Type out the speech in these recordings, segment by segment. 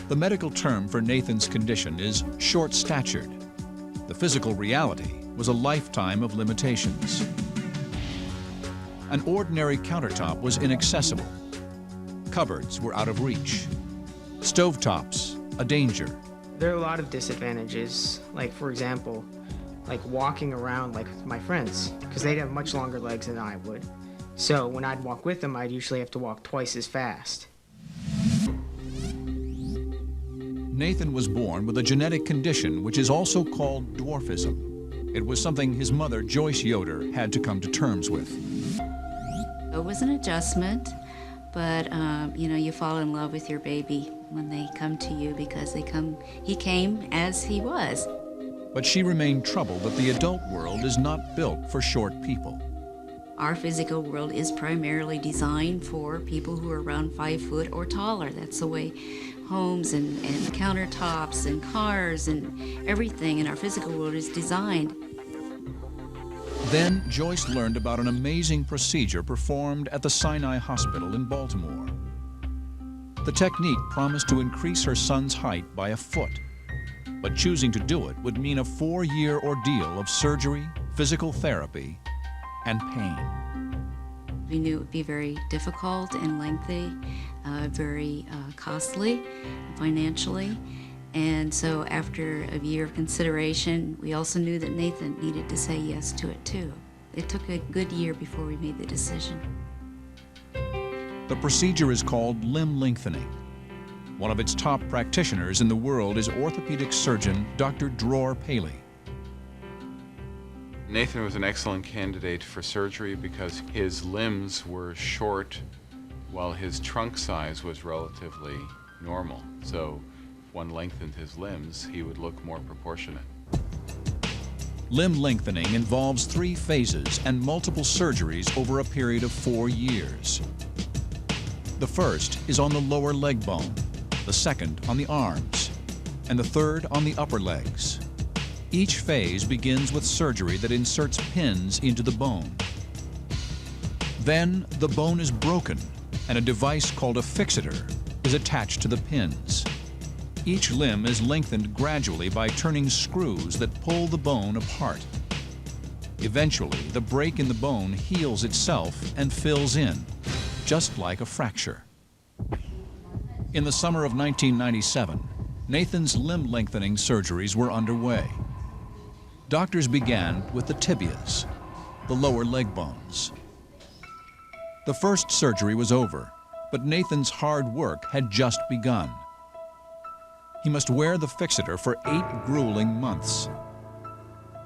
The medical term for Nathan's condition is short-statured. The physical reality was a lifetime of limitations. An ordinary countertop was inaccessible. Cupboards were out of reach. Stovetops, a danger. There are a lot of disadvantages, like for example, like walking around like with my friends, because they'd have much longer legs than I would. So when I'd walk with them, I'd usually have to walk twice as fast. Nathan was born with a genetic condition which is also called dwarfism. It was something his mother, Joyce Yoder, had to come to terms with. It was an adjustment, but you know, you fall in love with your baby when they come to you because he came as he was. But she remained troubled that the adult world is not built for short people. Our physical world is primarily designed for people who are around 5 foot or taller. That's the way homes and countertops and cars and everything in our physical world is designed. Then Joyce learned about an amazing procedure performed at the Sinai Hospital in Baltimore. The technique promised to increase her son's height by a foot, but choosing to do it would mean a 4-year ordeal of surgery, physical therapy, and pain. We knew it would be very difficult and lengthy, very costly financially. And so after a year of consideration, we also knew that Nathan needed to say yes to it too. It took a good year before we made the decision. The procedure is called limb lengthening. One of its top practitioners in the world is orthopedic surgeon Dr. Dror Paley. Nathan was an excellent candidate for surgery because his limbs were short while his trunk size was relatively normal. So if one lengthened his limbs, he would look more proportionate. Limb lengthening involves 3 phases and multiple surgeries over a period of 4 years. The first is on the lower leg bone, the second on the arms, and the third on the upper legs. Each phase begins with surgery that inserts pins into the bone. Then the bone is broken and a device called a fixator is attached to the pins. Each limb is lengthened gradually by turning screws that pull the bone apart. Eventually, the break in the bone heals itself and fills in, just like a fracture. In the summer of 1997, Nathan's limb lengthening surgeries were underway. Doctors began with the tibias, the lower leg bones. The first surgery was over, but Nathan's hard work had just begun. He must wear the fixator for 8 grueling months.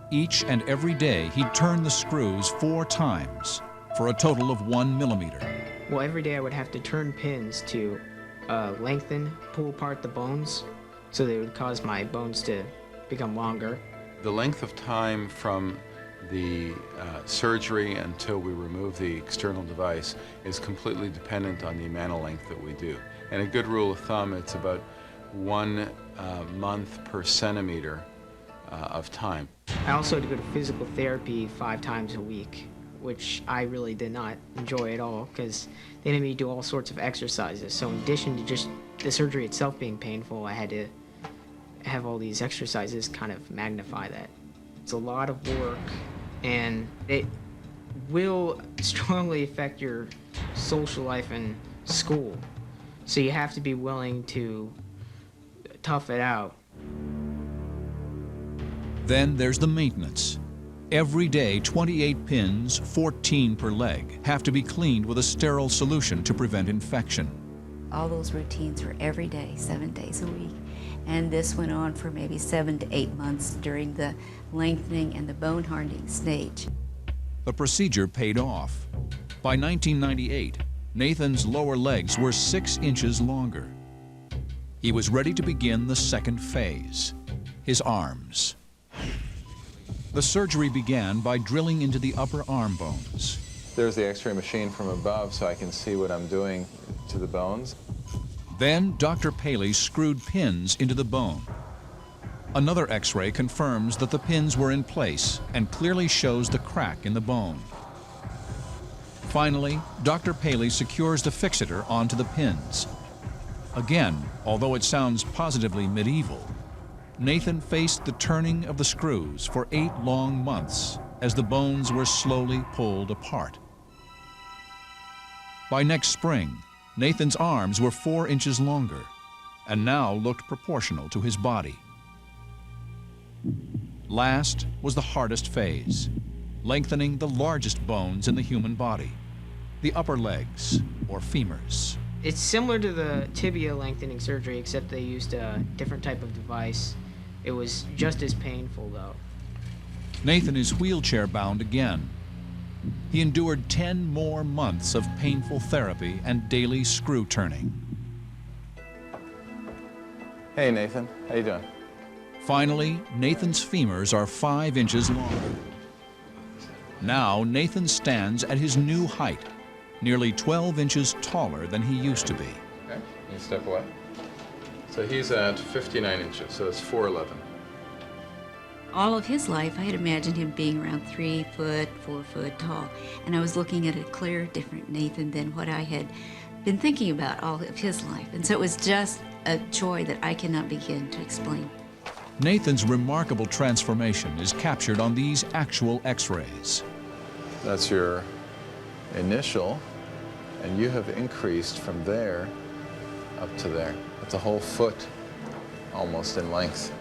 Each and every day, he'd turn the screws 4 times for a total of 1 millimeter. Well, every day I would have to turn pins to lengthen, pull apart the bones, so they would cause my bones to become longer. The length of time from the surgery until we remove the external device is completely dependent on the amount of length that we do. And a good rule of thumb, it's about 1 month per centimeter of time. I also had to go to physical therapy 5 times a week, which I really did not enjoy at all because they made me do all sorts of exercises. So in addition to just the surgery itself being painful, I had to have all these exercises kind of magnify that. It's a lot of work, and it will strongly affect your social life and school. So you have to be willing to tough it out. Then there's the maintenance. Every day, 28 pins, 14 per leg, have to be cleaned with a sterile solution to prevent infection. All those routines were every day, 7 days a week. And this went on for maybe 7 to 8 months during the lengthening and the bone hardening stage. The procedure paid off. By 1998, Nathan's lower legs were 6 inches longer. He was ready to begin the second phase, his arms. The surgery began by drilling into the upper arm bones. There's the X-ray machine from above so I can see what I'm doing to the bones. Then Dr. Paley screwed pins into the bone. Another X-ray confirms that the pins were in place and clearly shows the crack in the bone. Finally, Dr. Paley secures the fixator onto the pins. Again, although it sounds positively medieval, Nathan faced the turning of the screws for 8 long months as the bones were slowly pulled apart. By next spring, Nathan's arms were 4 inches longer and now looked proportional to his body. Last was the hardest phase, lengthening the largest bones in the human body, the upper legs, or femurs. It's similar to the tibia lengthening surgery, except they used a different type of device. It was just as painful, though. Nathan is wheelchair-bound again. He endured 10 more months of painful therapy and daily screw turning. Hey, Nathan. How you doing? Finally, Nathan's femurs are 5 inches longer. Now, Nathan stands at his new height, nearly 12 inches taller than he used to be. Okay, you step away. So he's at 59 inches, so it's 4'11". All of his life, I had imagined him being around 3 foot, 4 foot tall, and I was looking at a clear, different Nathan than what I had been thinking about all of his life. And so it was just a joy that I cannot begin to explain. Nathan's remarkable transformation is captured on these actual X-rays. That's your initial, and you have increased from there up to there. That's a whole foot almost in length.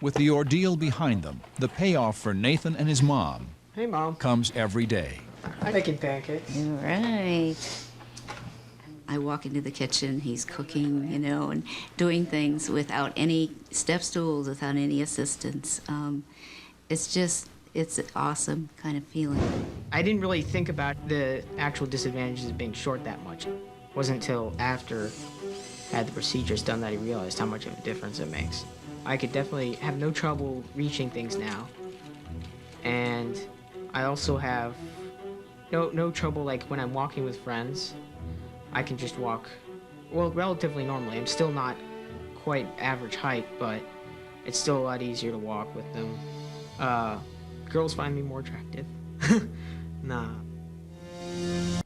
With the ordeal behind them, the payoff for Nathan and his mom Hey, Mom. comes every day. I'm making pancakes. All right. I walk into the kitchen, he's cooking, you know, and doing things without any step stools, without any assistance. It's an awesome kind of feeling. I didn't really think about the actual disadvantages of being short that much. It wasn't until after I had the procedures done that I realized how much of a difference it makes. I could definitely have no trouble reaching things now. And I also have no trouble, like when I'm walking with friends, I can just walk, well, relatively normally. I'm still not quite average height, but it's still a lot easier to walk with them. Girls find me more attractive. Nah.